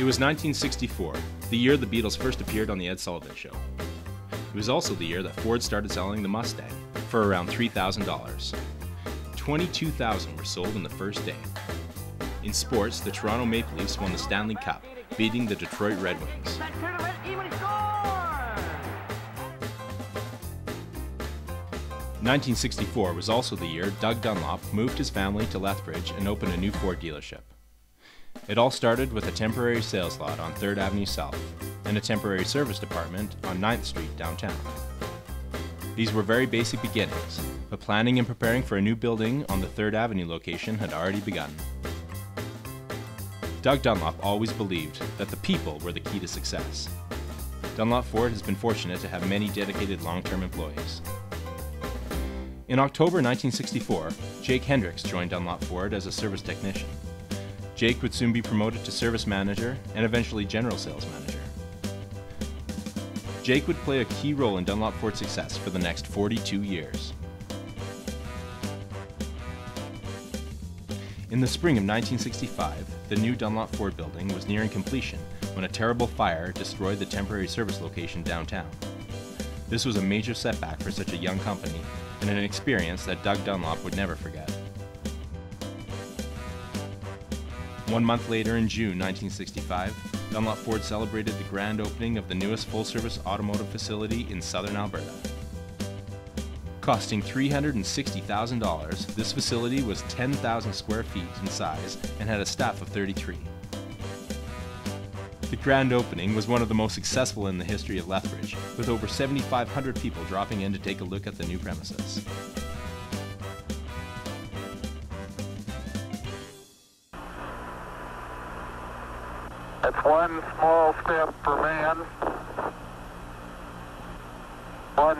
It was 1964, the year the Beatles first appeared on The Ed Sullivan Show. It was also the year that Ford started selling the Mustang for around $3,000. 22,000 were sold in the first day. In sports, the Toronto Maple Leafs won the Stanley Cup, beating the Detroit Red Wings. 1964 was also the year Doug Dunlop moved his family to Lethbridge and opened a new Ford dealership. It all started with a temporary sales lot on 3rd Avenue South and a temporary service department on 9th Street downtown. These were very basic beginnings, but planning and preparing for a new building on the 3rd Avenue location had already begun. Doug Dunlop always believed that the people were the key to success. Dunlop Ford has been fortunate to have many dedicated long-term employees. In October 1964, Jake Hendricks joined Dunlop Ford as a service technician. Jake would soon be promoted to service manager and eventually general sales manager. Jake would play a key role in Dunlop Ford's success for the next 42 years. In the spring of 1965, the new Dunlop Ford building was nearing completion when a terrible fire destroyed the temporary service location downtown. This was a major setback for such a young company and an experience that Doug Dunlop would never forget. 1 month later, in June 1965, Dunlop Ford celebrated the grand opening of the newest full-service automotive facility in southern Alberta. Costing $360,000, this facility was 10,000 square feet in size and had a staff of 33. The grand opening was one of the most successful in the history of Lethbridge, with over 7,500 people dropping in to take a look at the new premises. It's one small step for man, one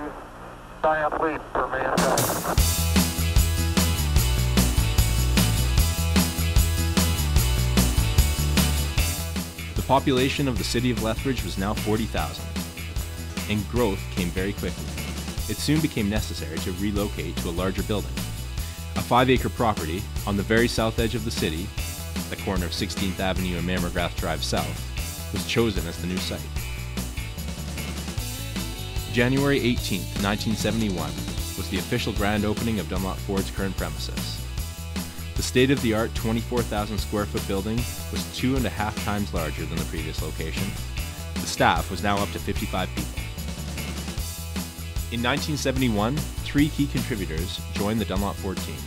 giant leap for mankind. The population of the city of Lethbridge was now 40,000, and growth came very quickly. It soon became necessary to relocate to a larger building. A 5-acre property on the very south edge of the city, the corner of 16th Avenue and Mammergrath Drive South, was chosen as the new site. January 18, 1971 was the official grand opening of Dunlop Ford's current premises. The state-of-the-art 24,000 square foot building was 2.5 times larger than the previous location. The staff was now up to 55 people. In 1971, 3 key contributors joined the Dunlop Ford team.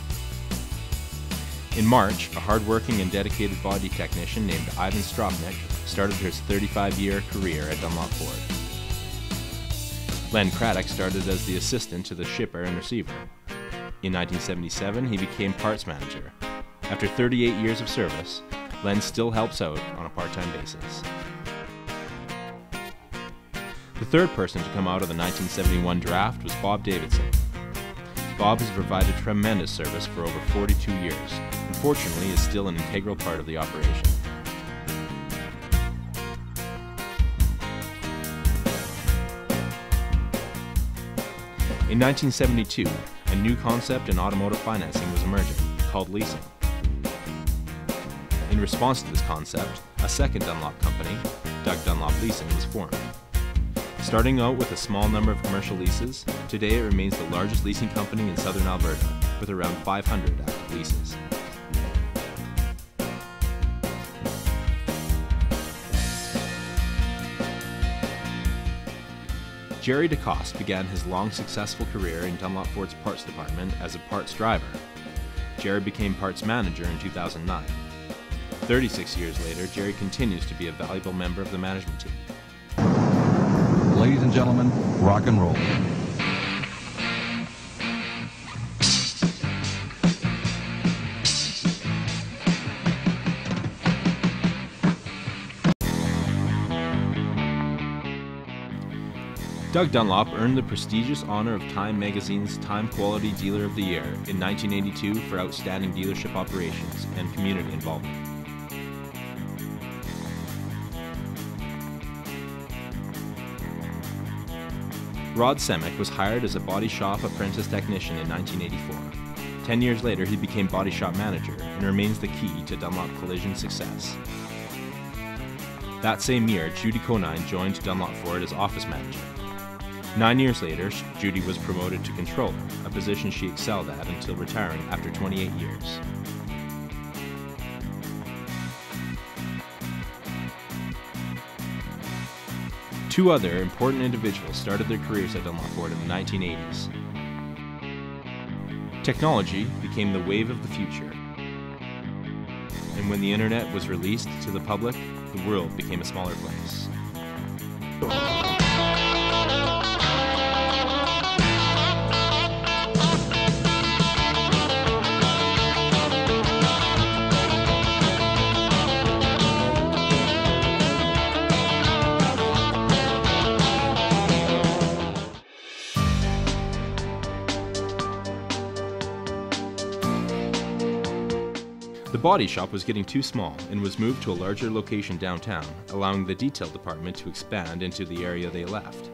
In March, a hard-working and dedicated body technician named Ivan Stropnik started his 35-year career at Dunlop Ford. Len Craddock started as the assistant to the shipper and receiver. In 1977, he became parts manager. After 38 years of service, Len still helps out on a part-time basis. The third person to come out of the 1971 draft was Bob Davidson. Bob has provided tremendous service for over 42 years, and fortunately is still an integral part of the operation. In 1972, a new concept in automotive financing was emerging, called leasing. In response to this concept, a second Dunlop company, Doug Dunlop Leasing, was formed. Starting out with a small number of commercial leases, today it remains the largest leasing company in southern Alberta, with around 500 active leases. Jerry DeCoste began his long successful career in Dunlop Ford's parts department as a parts driver. Jerry became parts manager in 2009. 36 years later, Jerry continues to be a valuable member of the management team. Ladies and gentlemen, rock and roll. Doug Dunlop earned the prestigious honor of Time Magazine's Time Quality Dealer of the Year in 1982 for outstanding dealership operations and community involvement. Rod Semick was hired as a body shop apprentice technician in 1984. 10 years later, he became body shop manager and remains the key to Dunlop Collision's success. That same year, Judy Conine joined Dunlop Ford as office manager. 9 years later, Judy was promoted to controller, a position she excelled at until retiring after 28 years. Two other important individuals started their careers at Dunlop Ford in the 1980s. Technology became the wave of the future. And when the internet was released to the public, the world became a smaller place. The body shop was getting too small and was moved to a larger location downtown, allowing the detail department to expand into the area they left.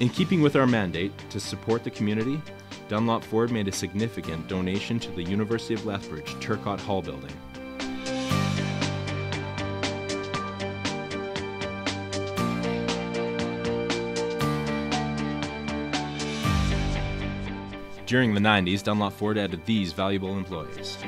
In keeping with our mandate to support the community, Dunlop Ford made a significant donation to the University of Lethbridge Turcotte Hall building. During the 90s, Dunlop Ford added these valuable employees.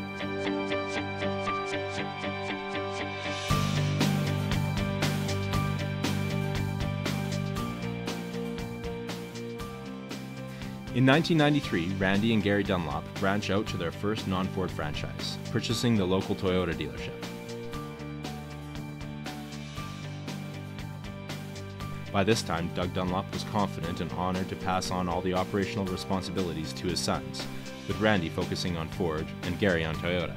In 1993, Randy and Gary Dunlop branched out to their first non-Ford franchise, purchasing the local Toyota dealership. By this time, Doug Dunlop was confident and honored to pass on all the operational responsibilities to his sons, with Randy focusing on Ford and Gary on Toyota.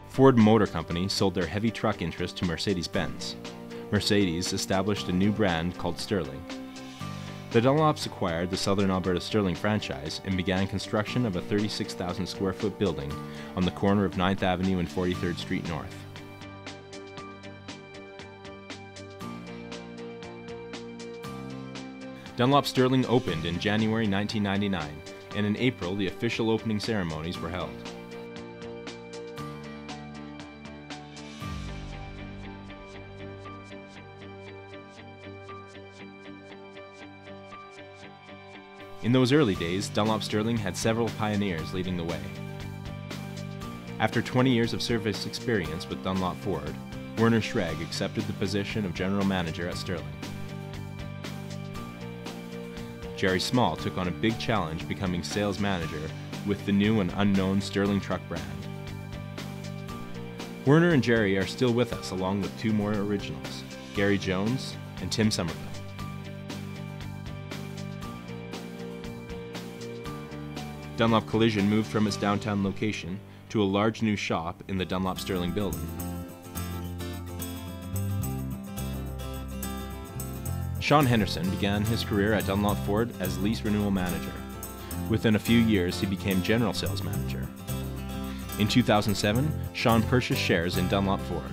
Ford Motor Company sold their heavy truck interest to Mercedes-Benz. Mercedes established a new brand called Sterling. The Dunlops acquired the Southern Alberta Sterling franchise and began construction of a 36,000 square foot building on the corner of 9th Avenue and 43rd Street North. Dunlop Sterling opened in January 1999, and in April the official opening ceremonies were held. In those early days, Dunlop Sterling had several pioneers leading the way. After 20 years of service experience with Dunlop Ford, Werner Schrag accepted the position of general manager at Sterling. Jerry Small took on a big challenge becoming sales manager with the new and unknown Sterling truck brand. Werner and Jerry are still with us along with two more originals, Gary Jones and Tim Somerville. Dunlop Collision moved from its downtown location to a large new shop in the Dunlop Sterling building. Sean Henderson began his career at Dunlop Ford as lease renewal manager. Within a few years, he became general sales manager. In 2007, Sean purchased shares in Dunlop Ford.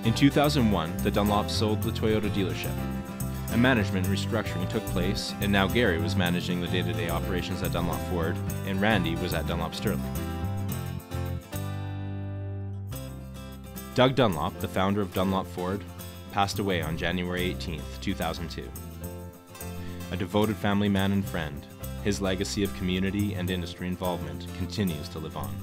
In 2001, the Dunlops sold the Toyota dealership. A management restructuring took place, and now Gary was managing the day-to-day operations at Dunlop Ford, and Randy was at Dunlop Sterling. Doug Dunlop, the founder of Dunlop Ford, passed away on January 18, 2002. A devoted family man and friend, his legacy of community and industry involvement continues to live on.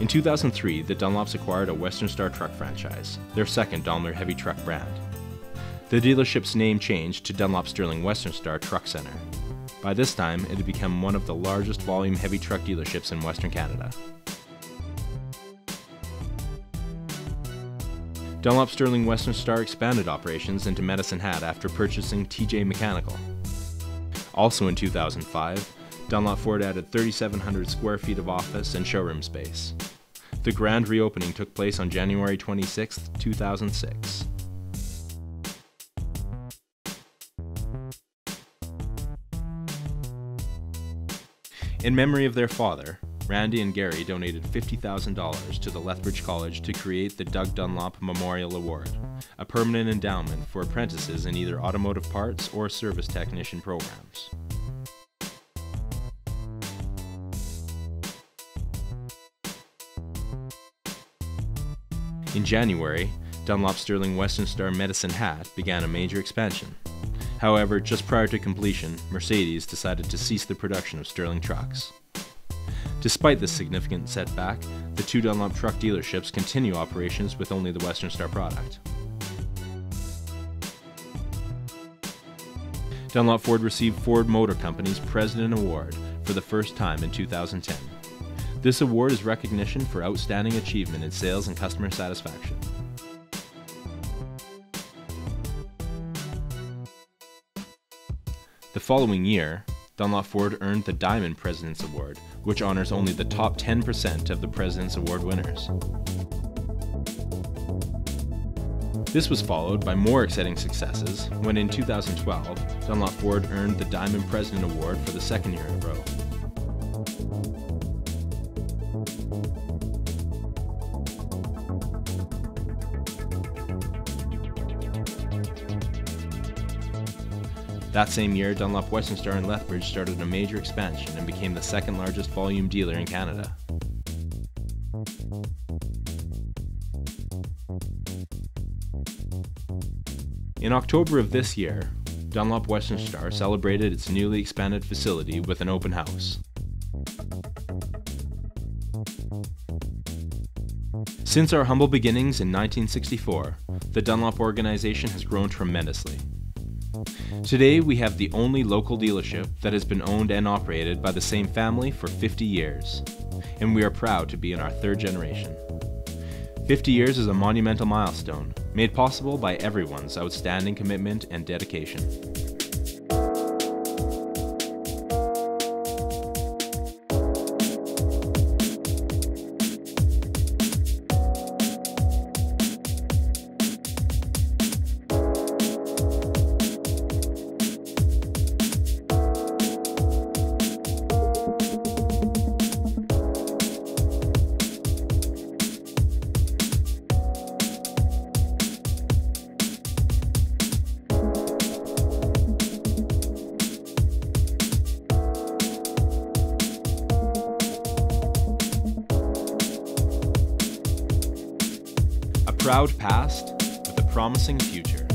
In 2003, the Dunlops acquired a Western Star truck franchise, their second Daimler heavy truck brand. The dealership's name changed to Dunlop Sterling Western Star Truck Center. By this time, it had become one of the largest volume heavy truck dealerships in Western Canada. Dunlop Sterling Western Star expanded operations into Medicine Hat after purchasing TJ Mechanical. Also in 2005, Dunlop Ford added 3,700 square feet of office and showroom space. The grand reopening took place on January 26, 2006. In memory of their father, Randy and Gary donated $50,000 to the Lethbridge College to create the Doug Dunlop Memorial Award, a permanent endowment for apprentices in either automotive parts or service technician programs. In January, Dunlop Sterling Western Star Medicine Hat began a major expansion. However, just prior to completion, Mercedes decided to cease the production of Sterling trucks. Despite this significant setback, the two Dunlop truck dealerships continue operations with only the Western Star product. Dunlop Ford received Ford Motor Company's President Award for the first time in 2010. This award is recognition for outstanding achievement in sales and customer satisfaction. The following year, Dunlop Ford earned the Diamond President's Award, which honors only the top 10% of the President's Award winners. This was followed by more exciting successes when in 2012, Dunlop Ford earned the Diamond President Award for the second year in a row. That same year, Dunlop Western Star in Lethbridge started a major expansion and became the second largest volume dealer in Canada. In October of this year, Dunlop Western Star celebrated its newly expanded facility with an open house. Since our humble beginnings in 1964, the Dunlop organization has grown tremendously. Today, we have the only local dealership that has been owned and operated by the same family for 50 years, and we are proud to be in our third generation. 50 years is a monumental milestone, made possible by everyone's outstanding commitment and dedication. A proud past with a promising future.